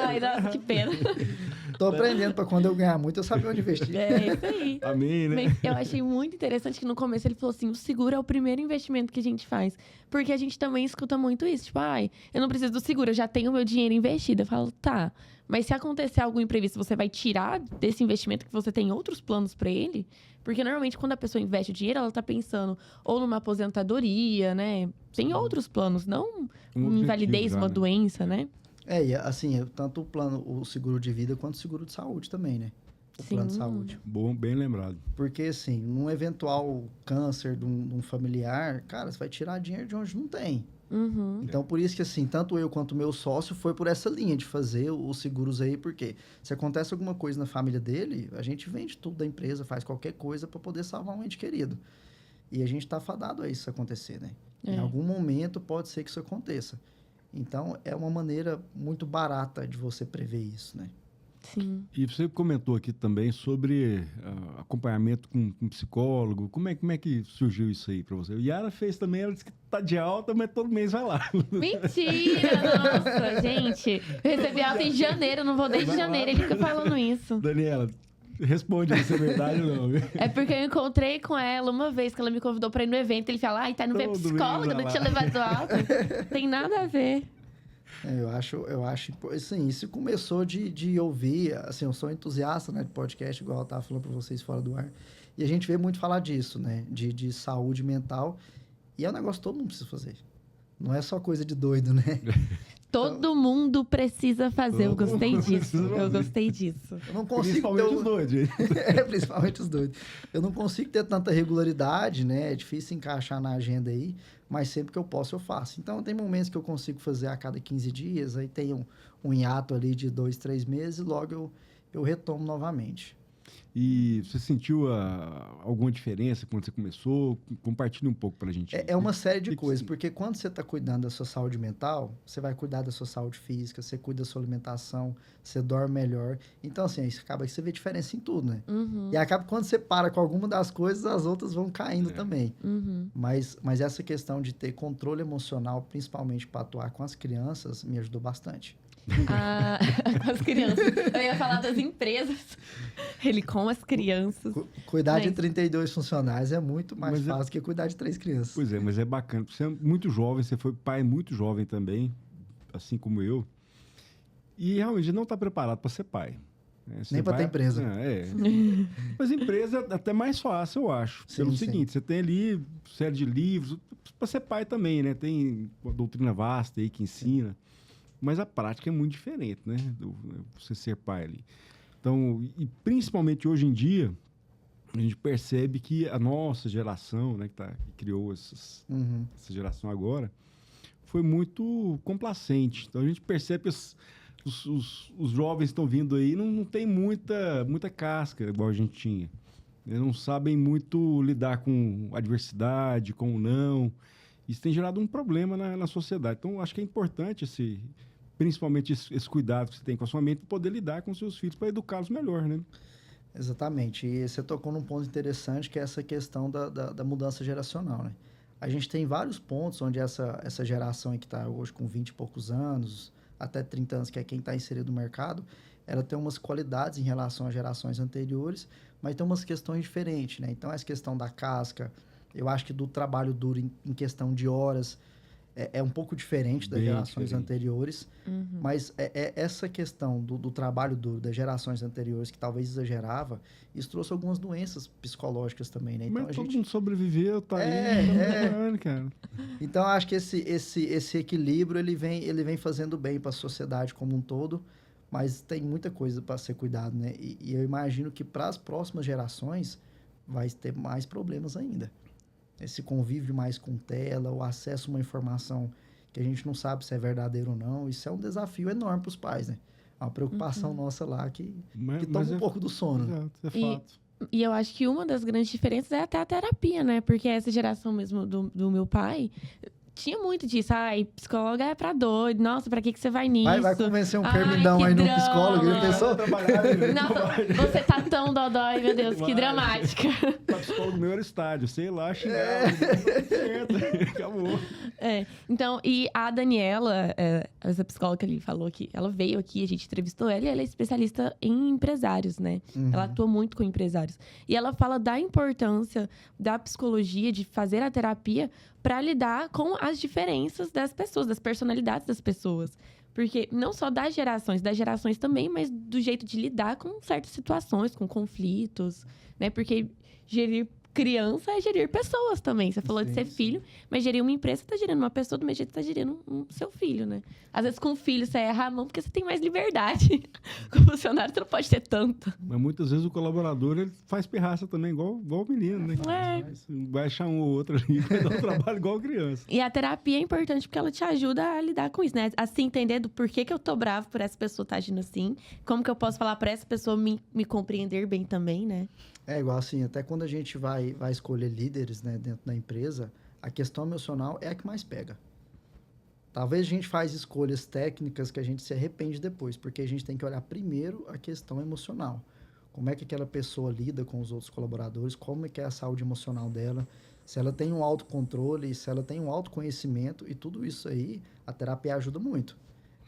A: Ai, nossa, que pena.
C: Tô aprendendo para quando eu ganhar muito, eu saber onde investir.
A: É isso aí.
B: Amém, né?
A: Mas eu achei muito interessante que no começo ele falou assim, o seguro é o primeiro investimento que a gente faz. Porque a gente também escuta muito isso. Tipo, eu não preciso do seguro, eu já tenho o meu dinheiro investido. Eu falo, tá, mas se acontecer algum imprevisto, você vai tirar desse investimento que você tem outros planos para ele? Porque normalmente quando a pessoa investe o dinheiro, ela tá pensando ou numa aposentadoria, né? Tem outros planos, não uma invalidez, uma doença, né?
C: E assim, tanto o seguro de vida quanto o seguro de saúde também, né? O plano de saúde.
B: Bom, bem lembrado.
C: Porque, assim, num eventual câncer de um familiar, cara, você vai tirar dinheiro de onde não tem.
A: Uhum.
C: Então, por isso que, assim, tanto eu quanto o meu sócio foi por essa linha de fazer os seguros aí, porque se acontece alguma coisa na família dele, a gente vende tudo da empresa, faz qualquer coisa para poder salvar um ente querido. E a gente tá fadado a isso acontecer, né? Em algum momento pode ser que isso aconteça. Então, é uma maneira muito barata de você prever isso, né?
A: Sim.
B: E você comentou aqui também sobre acompanhamento com psicólogo. Como é que surgiu isso aí para você? O Yara fez também, ela disse que tá de alta, mas todo mês vai lá.
A: Mentira! Nossa, gente. Eu recebi alta em janeiro, não vou desde janeiro. Ele fica falando isso.
B: Daniela, responde se é verdade ou não.
A: É porque eu encontrei com ela uma vez que ela me convidou pra ir no evento. Ele falou, ai, tá indo ver
B: Todo
A: psicóloga,
B: mês vai
A: não tinha
B: lá.
A: levado alta. Tem nada a ver.
C: Eu acho, assim, isso começou de ouvir, assim, eu sou entusiasta, né, de podcast, igual eu tava falando para vocês fora do ar, e a gente vê muito falar disso, né, de saúde mental, e é um negócio que todo mundo precisa fazer. Não é só coisa de doido, né?
A: Todo mundo precisa fazer. Eu
B: Todo
A: gostei
B: mundo
A: disso.
B: precisa
A: Eu
B: fazer.
A: gostei disso.
C: Eu não consigo
B: Principalmente
C: ter
B: os dois, gente.
C: Principalmente os doidos. Eu não consigo ter tanta regularidade, né? É difícil encaixar na agenda aí, mas sempre que eu posso, eu faço. Então, tem momentos que eu consigo fazer a cada 15 dias, aí tem um hiato ali de 2, 3 meses, e logo eu retomo novamente.
B: E você sentiu alguma diferença quando você começou? Compartilhe um pouco pra gente.
C: É uma série de
B: que
C: coisas,
B: sim.
C: porque quando você está cuidando da sua saúde mental, você vai cuidar da sua saúde física, você cuida da sua alimentação, você dorme melhor. Então, assim, isso acaba que você vê diferença em tudo, né?
A: Uhum,
C: E acaba que quando você para com alguma das coisas, as outras vão caindo também.
A: uhum.
C: Mas essa questão de ter controle emocional, principalmente para atuar com as crianças, me ajudou bastante.
A: Ah, com as crianças. Eu ia falar das empresas. Ele com as crianças.
C: Cuidar de
A: Mas-
C: 32 funcionários é muito mais
B: Mas é-
C: fácil que cuidar de 3 crianças.
B: Pois é, mas é bacana. Você é muito jovem, você foi pai muito jovem também, assim como eu. E realmente não está preparado para ser pai. Né? Você
C: Nem pra ter empresa.
B: Mas empresa é até mais fácil, eu acho.
C: Sim,
B: Pelo
C: sim.
B: seguinte, você tem ali série de livros, para ser pai também, né? Tem uma doutrina vasta aí que ensina. Mas a prática é muito diferente, né? Você ser pai ali. Então, e principalmente hoje em dia, a gente percebe que a nossa geração, né, que criou essa geração agora, foi muito complacente. Então, a gente percebe que os jovens estão vindo aí não tem muita casca, igual a gente tinha. Eles não sabem muito lidar com adversidade, com o não. Isso tem gerado um problema na sociedade. Então, acho que é importante principalmente esse cuidado que você tem com a sua mente para poder lidar com os seus filhos, para educá-los melhor, né?
C: Exatamente. E você tocou num ponto interessante, que é essa questão da mudança geracional, né? A gente tem vários pontos onde essa geração aí que está hoje com 20 e poucos anos, até 30 anos, que é quem está inserido no mercado, ela tem umas qualidades em relação às gerações anteriores, mas tem umas questões diferentes, né? Então, essa questão da casca, eu acho que do trabalho duro em questão de horas, é um pouco diferente das
B: Bem
C: gerações
B: diferente.
C: anteriores, mas essa questão do trabalho duro das gerações anteriores, que talvez exagerava, isso trouxe algumas doenças psicológicas também, né? Então,
B: Mas todo mundo sobreviveu, tá aí, trabalhando, cara.
C: Então, acho que esse equilíbrio, ele vem fazendo bem para a sociedade como um todo, mas tem muita coisa para ser cuidado, né? E eu imagino que para as próximas gerações vai ter mais problemas ainda. Esse convívio mais com tela, o acesso a uma informação que a gente não sabe se é verdadeiro ou não, isso é um desafio enorme para os pais, né? É uma preocupação nossa lá que toma um pouco do sono. Né?
B: Exato, é
A: E-
B: fato.
A: E eu acho que uma das grandes diferenças é até a terapia, né? Porque essa geração mesmo do meu pai tinha muito disso. Ai, psicóloga é pra doido. Nossa, pra que você vai nisso?
C: Vai convencer um
A: Ai,
C: permidão
A: que
C: aí num
A: drama.
C: psicólogo, ele pensou?
A: Nossa, você tá tão dodói, meu Deus, que
B: Vai.
A: dramática.
B: O psicólogo meu era estádio, sei lá, xingava, acabou.
A: É, então, e a Daniela, essa psicóloga que ele falou aqui, ela veio aqui, a gente entrevistou ela e ela é especialista em empresários, né? Ela atua muito com empresários. E ela fala da importância da psicologia, de fazer a terapia para lidar com as diferenças das pessoas, das personalidades das pessoas. Porque não só das gerações também, mas do jeito de lidar com certas situações, com conflitos, né? Porque gerir criança é gerir pessoas também. Você falou de ser
C: Sim, sim.
A: filho, mas gerir uma empresa, você tá gerindo uma pessoa do mesmo jeito que você tá gerindo um seu filho, né? Às vezes com o filho você erra a mão porque você tem mais liberdade. Com o funcionário você não pode ter tanto.
B: Mas muitas vezes o colaborador ele faz pirraça também, igual o menino, né? Vai achar um ou outro ali, vai dar um trabalho igual criança.
A: E a terapia é importante porque ela te ajuda a lidar com isso, né? A se entender do porquê que eu tô bravo por essa pessoa estar agindo assim. Como que eu posso falar pra essa pessoa me compreender bem também, né?
C: É igual assim, até quando a gente vai escolher líderes, né, dentro da empresa, a questão emocional é a que mais pega. Talvez a gente faz escolhas técnicas que a gente se arrepende depois, porque a gente tem que olhar primeiro a questão emocional. Como é que aquela pessoa lida com os outros colaboradores, como é que é a saúde emocional dela, se ela tem um autocontrole, se ela tem um autoconhecimento, e tudo isso aí, a terapia ajuda muito.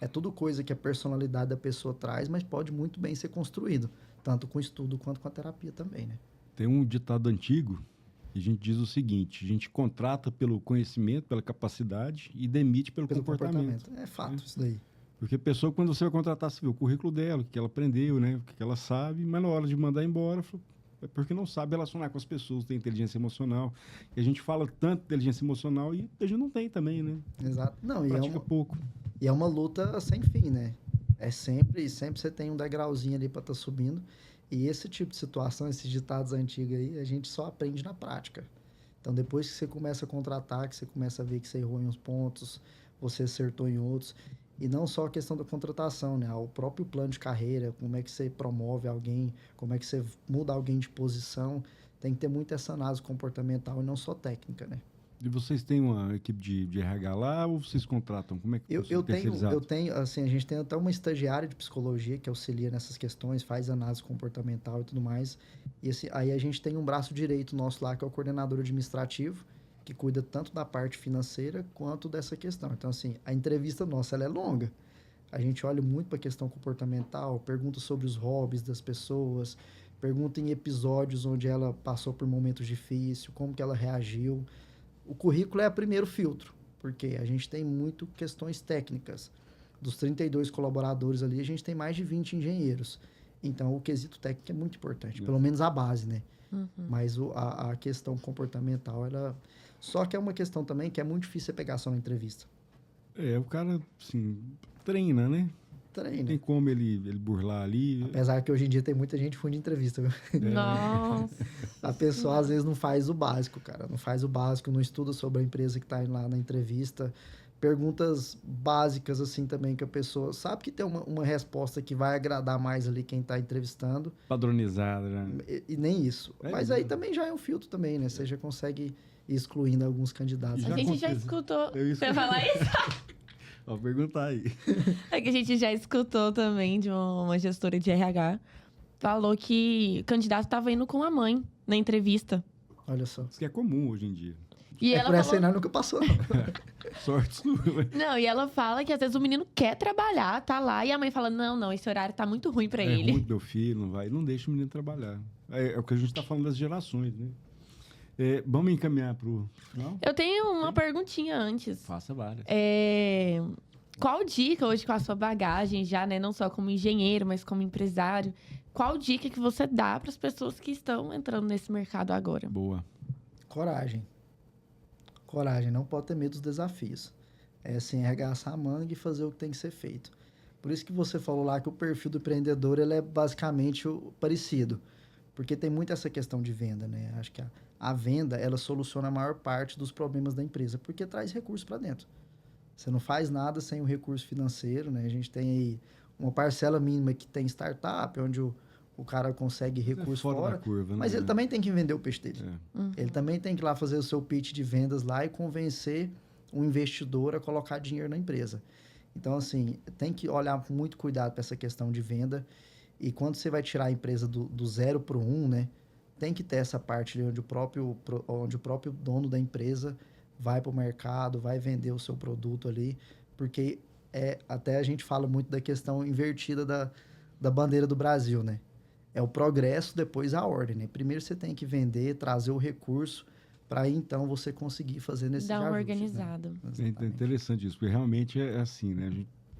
C: É tudo coisa que a personalidade da pessoa traz, mas pode muito bem ser construído, tanto com estudo quanto com a terapia também, né?
B: Tem um ditado antigo que a gente diz o seguinte: a gente contrata pelo conhecimento, pela capacidade e demite pelo comportamento.
C: É fato isso daí.
B: Porque a pessoa, quando você vai contratar, você vê o currículo dela, o que ela aprendeu, né? O que ela sabe, mas na hora de mandar embora, é porque não sabe relacionar com as pessoas, tem inteligência emocional. E a gente fala tanto de inteligência emocional e a gente não tem também, né?
C: Exato. Não,
B: Pratica pouco.
C: E é uma luta sem fim, né? É sempre você tem um degrauzinho ali para estar subindo. E esse tipo de situação, esses ditados antigos aí, a gente só aprende na prática. Então, depois que você começa a contratar, que você começa a ver que você errou em uns pontos, você acertou em outros. E não só a questão da contratação, né? O próprio plano de carreira, como é que você promove alguém, como é que você muda alguém de posição. Tem que ter muito essa análise comportamental e não só técnica, né?
B: E vocês têm uma equipe de RH lá ou vocês contratam? Como é que
C: eu tenho, assim, a gente tem até uma estagiária de psicologia que auxilia nessas questões, faz análise comportamental e tudo mais. E assim, aí a gente tem um braço direito nosso lá, que é o coordenador administrativo, que cuida tanto da parte financeira quanto dessa questão. Então, assim, a entrevista nossa, ela é longa. A gente olha muito para a questão comportamental, pergunta sobre os hobbies das pessoas, pergunta em episódios onde ela passou por momentos difíceis, como que ela reagiu. O currículo é o primeiro filtro, porque a gente tem muito questões técnicas. Dos 32 colaboradores ali, a gente tem mais de 20 engenheiros. Então, o quesito técnico é muito importante, pelo menos a base, né?
A: Uhum.
C: Mas a questão comportamental, ela... Só que é uma questão também que é muito difícil você pegar só na entrevista.
B: O cara, assim, treina, né?
C: Treina.
B: Tem como ele burlar ali.
C: Apesar que hoje em dia tem muita gente fundo de entrevista, viu?
A: Nossa.
C: A pessoa às vezes não faz o básico, cara. Não faz o básico, não estuda sobre a empresa que está lá na entrevista. Perguntas básicas, assim, também, que a pessoa sabe que tem uma resposta que vai agradar mais ali quem está entrevistando.
B: Padronizada, né?
C: E nem isso. Mas aí também já é um filtro também, né? Você já consegue ir excluindo alguns candidatos.
A: A gente já escutou. Você vai falar isso?
B: Vou perguntar aí.
A: É que a gente já escutou também de uma gestora de RH. Falou que o candidato estava indo com a mãe na entrevista.
C: Olha só.
B: Isso que é comum hoje em dia.
A: E ela
C: por essa
A: falou...
C: aí nunca passou, não.
B: Sorte sua.
A: Não, e ela fala que às vezes o menino quer trabalhar, tá lá, e a mãe fala, não, esse horário tá muito ruim pra ele.
B: É ruim, meu filho, não vai. Não deixa o menino trabalhar. É o que a gente tá falando das gerações, né? Vamos encaminhar pro final?
A: Eu tenho uma perguntinha antes.
B: Faça várias.
A: Qual dica hoje com a sua bagagem já, né? Não só como engenheiro, mas como empresário. Qual dica que você dá para as pessoas que estão entrando nesse mercado agora?
B: Boa.
C: Coragem. Coragem, não pode ter medo dos desafios. É assim, arregaçar a manga e fazer o que tem que ser feito. Por isso que você falou lá que o perfil do empreendedor ele é basicamente parecido. Porque tem muito essa questão de venda, né? Acho que a venda, ela soluciona a maior parte dos problemas da empresa, porque traz recursos para dentro. Você não faz nada sem o recurso financeiro, né? A gente tem aí uma parcela mínima que tem startup, onde o cara consegue recurso fora,
B: da curva,
C: mas
B: né?
C: ele também tem que vender o peixe dele. Ele também tem que ir lá fazer o seu pitch de vendas lá e convencer um investidor a colocar dinheiro na empresa. Então, assim, tem que olhar com muito cuidado para essa questão de venda. E quando você vai tirar a empresa do 0 para o 1, né? Tem que ter essa parte ali onde o próprio dono da empresa vai para o mercado, vai vender o seu produto ali, porque até a gente fala muito da questão invertida da bandeira do Brasil, né? É o progresso, depois a ordem, né? Primeiro você tem que vender, trazer o recurso, para aí então você conseguir fazer nesse
A: Dar uma
C: ajustes,
A: organizada.
C: Né?
B: É interessante isso, porque realmente é assim, né?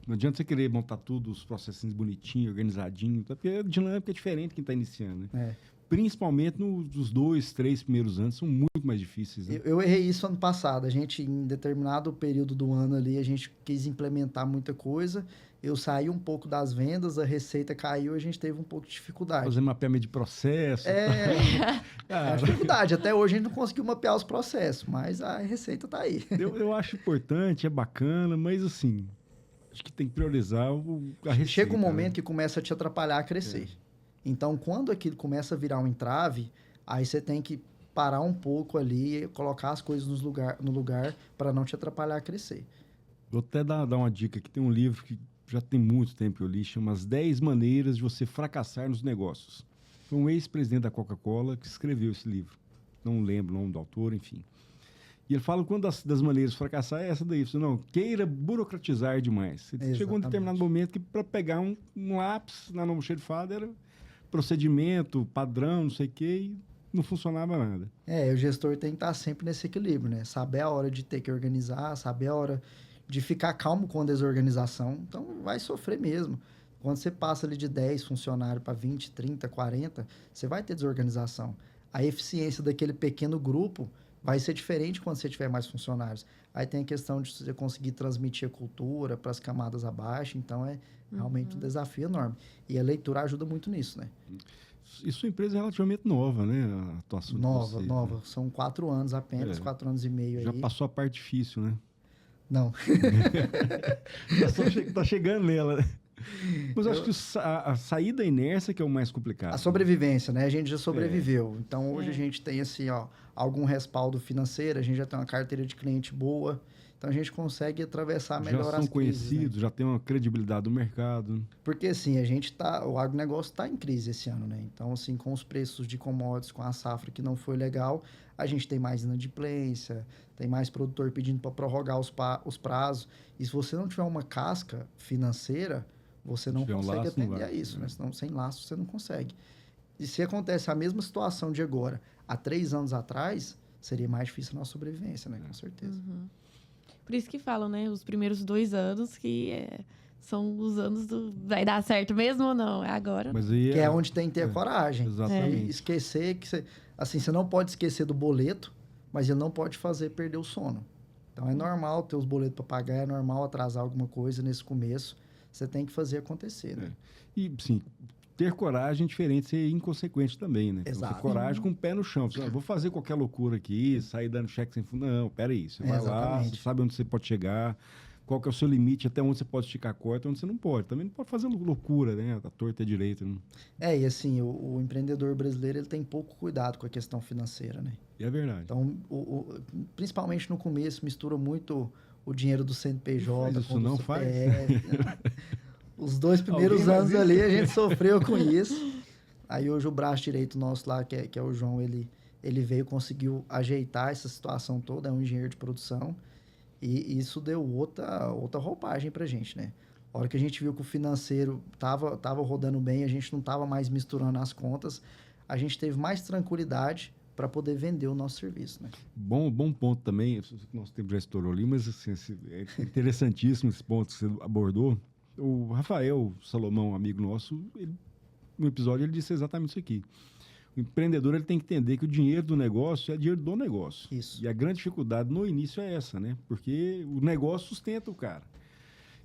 B: Não adianta você querer montar tudo, os processinhos bonitinhos, organizadinho, porque a dinâmica é diferente quem está iniciando, né? Principalmente nos 2, 3 primeiros anos, são muito mais difíceis. Né?
C: Eu errei isso ano passado. A gente, em determinado período do ano ali, a gente quis implementar muita coisa. Eu saí um pouco das vendas, a receita caiu, a gente teve um pouco de dificuldade.
B: Fazer mapeamento de processo.
C: A dificuldade. Até hoje a gente não conseguiu mapear os processos, mas a receita está aí.
B: Eu acho importante, é bacana, mas assim, acho que tem que priorizar a receita.
C: Chega um momento que começa a te atrapalhar a crescer. Então, quando aquilo começa a virar um entrave, aí você tem que parar um pouco ali, colocar as coisas no lugar para não te atrapalhar a crescer.
B: Vou até dar uma dica aqui. Tem um livro que já tem muito tempo que eu li, chama As 10 Maneiras de Você Fracassar nos Negócios. Foi um ex-presidente da Coca-Cola que escreveu esse livro. Não lembro o nome do autor, enfim. E ele fala que uma das maneiras de fracassar é essa daí. Você não queira burocratizar demais. Você chegou um determinado momento que para pegar um lápis na almoxerifada era procedimento, padrão, não sei o quê, e não funcionava nada.
C: O gestor tem que estar sempre nesse equilíbrio, né? Saber a hora de ter que organizar, saber a hora de ficar calmo com a desorganização. Então, vai sofrer mesmo. Quando você passa ali de 10 funcionários para 20, 30, 40, você vai ter desorganização. A eficiência daquele pequeno grupo vai ser diferente quando você tiver mais funcionários. Aí tem a questão de você conseguir transmitir a cultura para as camadas abaixo. Então, é realmente um desafio enorme. E a leitura ajuda muito nisso, né?
B: E sua empresa é relativamente nova, né? A atuação de vocês,
C: Nova.
B: Né?
C: São 4 anos apenas, 4 anos e meio
B: Já
C: aí.
B: passou a parte difícil, né?
C: Não.
B: Tá chegando nela, né? Mas eu acho que a sair da inércia que é o mais complicado.
C: A sobrevivência, né? A gente já sobreviveu. Então, hoje a gente tem, assim, algum respaldo financeiro, a gente já tem uma carteira de cliente boa. Então, a gente consegue atravessar melhor as crises.
B: Já são conhecidos, né? Já tem uma credibilidade do mercado.
C: Porque, assim, o agronegócio está em crise esse ano, né? Então, assim, com os preços de commodities, com a safra que não foi legal, a gente tem mais inadimplência, tem mais produtor pedindo para prorrogar os prazos. E se você não tiver uma casca financeira, você não consegue atender a isso, né? Senão, sem laço, você não consegue. E se acontece a mesma situação de agora, há 3 anos atrás, seria mais difícil a nossa sobrevivência, né? Com certeza.
A: Por isso que falam, né? Os primeiros 2 anos que são os anos do... Vai dar certo mesmo ou não? É agora.
B: Mas aí
C: que é onde tem que ter a coragem.
B: Exatamente.
C: Esquecer que... você não pode esquecer do boleto, mas ele não pode fazer perder o sono. Então, é normal ter os boletos para pagar, é normal atrasar alguma coisa nesse começo. Você tem que fazer acontecer, né?
B: E, sim, ter coragem é diferente de ser inconsequente também, né?
C: Exato.
B: Ter coragem com o pé no chão. Você, vou fazer qualquer loucura aqui, sair dando cheque sem fundo. Não, peraí. Você vai lá, você sabe onde você pode chegar, qual que é o seu limite, até onde você pode esticar a corda, onde você não pode. Também não pode fazer loucura, né? A torta é direita. Né?
C: E assim, o empreendedor brasileiro ele tem pouco cuidado com a questão financeira, né?
B: É verdade.
C: Então, principalmente no começo, mistura muito o dinheiro do CNPJ com o CPF. Os 2 primeiros anos ali a gente sofreu com isso. Aí hoje o braço direito nosso lá, que é o João, ele veio, conseguiu ajeitar essa situação toda, é um engenheiro de produção. E isso deu outra roupagem pra gente, né? A hora que a gente viu que o financeiro tava rodando bem, a gente não tava mais misturando as contas, a gente teve mais tranquilidade para poder vender o nosso serviço, né?
B: Bom ponto também, nosso tempo já estourou ali, mas assim, é interessantíssimo esse ponto que você abordou. O Rafael Salomão, amigo nosso, no episódio ele disse exatamente isso aqui. O empreendedor ele tem que entender que o dinheiro do negócio é dinheiro do negócio.
C: Isso.
B: E a grande dificuldade no início é essa, né? Porque o negócio sustenta o cara.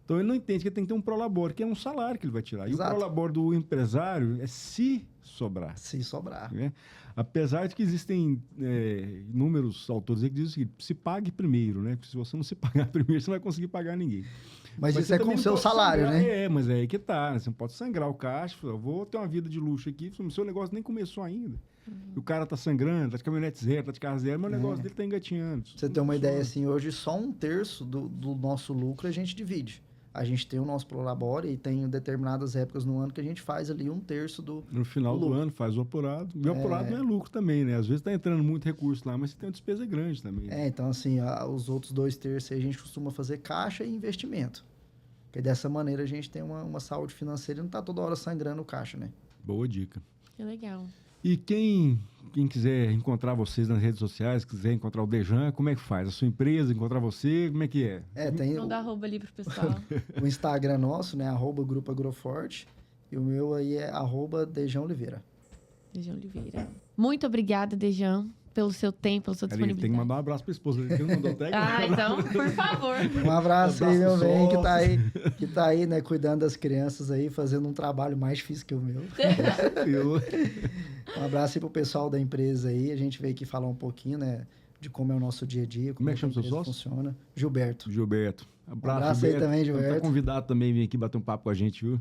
B: Então ele não entende que ele tem que ter um prolabore, que é um salário que ele vai tirar.
C: Exato.
B: E o prolabore do empresário é se sobrar.
C: Se sobrar.
B: Né? Apesar de que existem inúmeros autores que dizem o seguinte, se pague primeiro, né? Porque se você não se pagar primeiro, você não vai conseguir pagar ninguém.
C: Mas isso é com o seu salário,
B: sangrar,
C: né?
B: Mas é aí que tá, né? Você não pode sangrar o caixa, eu vou ter uma vida de luxo aqui, o seu negócio nem começou ainda. E o cara tá sangrando, tá de caminhonete zero, tá de carro zero, mas o negócio dele tá engatinhando.
C: Pra você ter uma ideia, assim, hoje só 1/3 do nosso lucro a gente divide. A gente tem o nosso prolabore e tem determinadas épocas no ano que a gente faz ali 1/3 do
B: No final do ano faz o apurado. E o apurado não é lucro também, né? Às vezes tá entrando muito recurso lá, mas você tem uma despesa grande também. Né?
C: Então assim, os outros 2/3 a gente costuma fazer caixa e investimento. Porque dessa maneira a gente tem uma saúde financeira e não tá toda hora sangrando o caixa, né?
B: Boa dica.
A: Que legal.
B: E quem quiser encontrar vocês nas redes sociais, quiser encontrar o Dejan, como é que faz? A sua empresa, encontrar você, como é que é?
C: Tem
A: Manda arroba ali pro pessoal.
C: o Instagram nosso, né? @Grupo Agroforte. E o meu aí é @Dejan Oliveira.
A: Dejan Oliveira. Muito obrigada, Dejan, pelo seu tempo, pela sua disponibilidade.
B: Tem que mandar um abraço pra esposa. Ele não mandou até
A: então, por favor.
C: Um abraço aí, meu bem, que tá aí, né, cuidando das crianças aí, fazendo um trabalho mais difícil que o meu. Um abraço aí pro pessoal da empresa aí. A gente veio aqui falar um pouquinho, né, de como é o nosso dia a dia, como
B: é que chama
C: a
B: seu
C: empresa
B: sócio?
C: funciona. Gilberto.
B: Abraço,
C: Gilberto. Aí também, Gilberto.
B: Tá convidado também a vir aqui bater um papo com a gente, viu?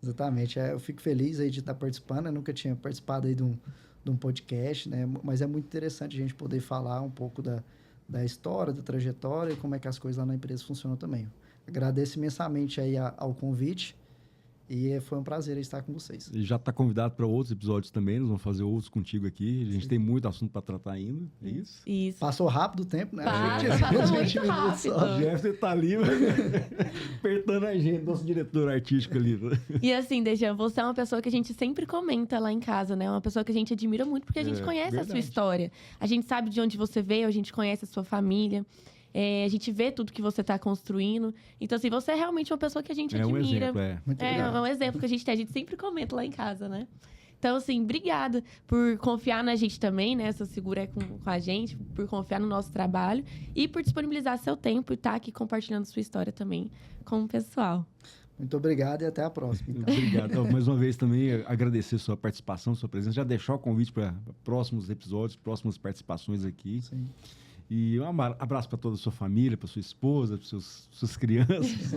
C: Exatamente. Eu fico feliz aí de estar participando. Eu nunca tinha participado aí de um podcast, né? Mas é muito interessante a gente poder falar um pouco da história, da trajetória e como é que as coisas lá na empresa funcionam também. Agradeço imensamente aí ao convite e foi um prazer estar com vocês.
B: E já está convidado para outros episódios também, nós vamos fazer outros contigo aqui. A gente tem muito assunto para tratar ainda, é isso?
A: Isso.
C: Passou rápido o tempo, né?
A: Passa muito rápido.
B: O Jefferson tá ali apertando a gente, nosso diretor artístico ali.
A: E assim, Dejan, você é uma pessoa que a gente sempre comenta lá em casa, né? Uma pessoa que a gente admira muito porque a gente conhece a sua história. A gente sabe de onde você veio, a gente conhece a sua família. A gente vê tudo que você está construindo. Então, assim, você é realmente uma pessoa que a gente admira.
C: Muito obrigado.
A: É um exemplo que a gente tem. A gente sempre comenta lá em casa, né? Então, assim, obrigada por confiar na gente também, né? Essa segura com a gente, por confiar no nosso trabalho e por disponibilizar seu tempo e estar aqui compartilhando sua história também com o pessoal.
C: Muito obrigado e até a próxima. Então.
B: Obrigado. Então, mais uma vez também agradecer sua participação, sua presença. Já deixar o convite para próximos episódios, próximas participações aqui.
C: Sim.
B: E um abraço para toda a sua família, para sua esposa, para suas crianças,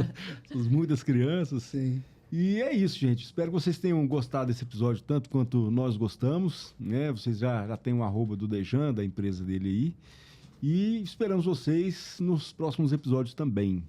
B: suas muitas crianças.
C: Sim.
B: E é isso, gente. Espero que vocês tenham gostado desse episódio tanto quanto nós gostamos, né? Vocês já têm um @ do Dejan, da empresa dele aí. E esperamos vocês nos próximos episódios também.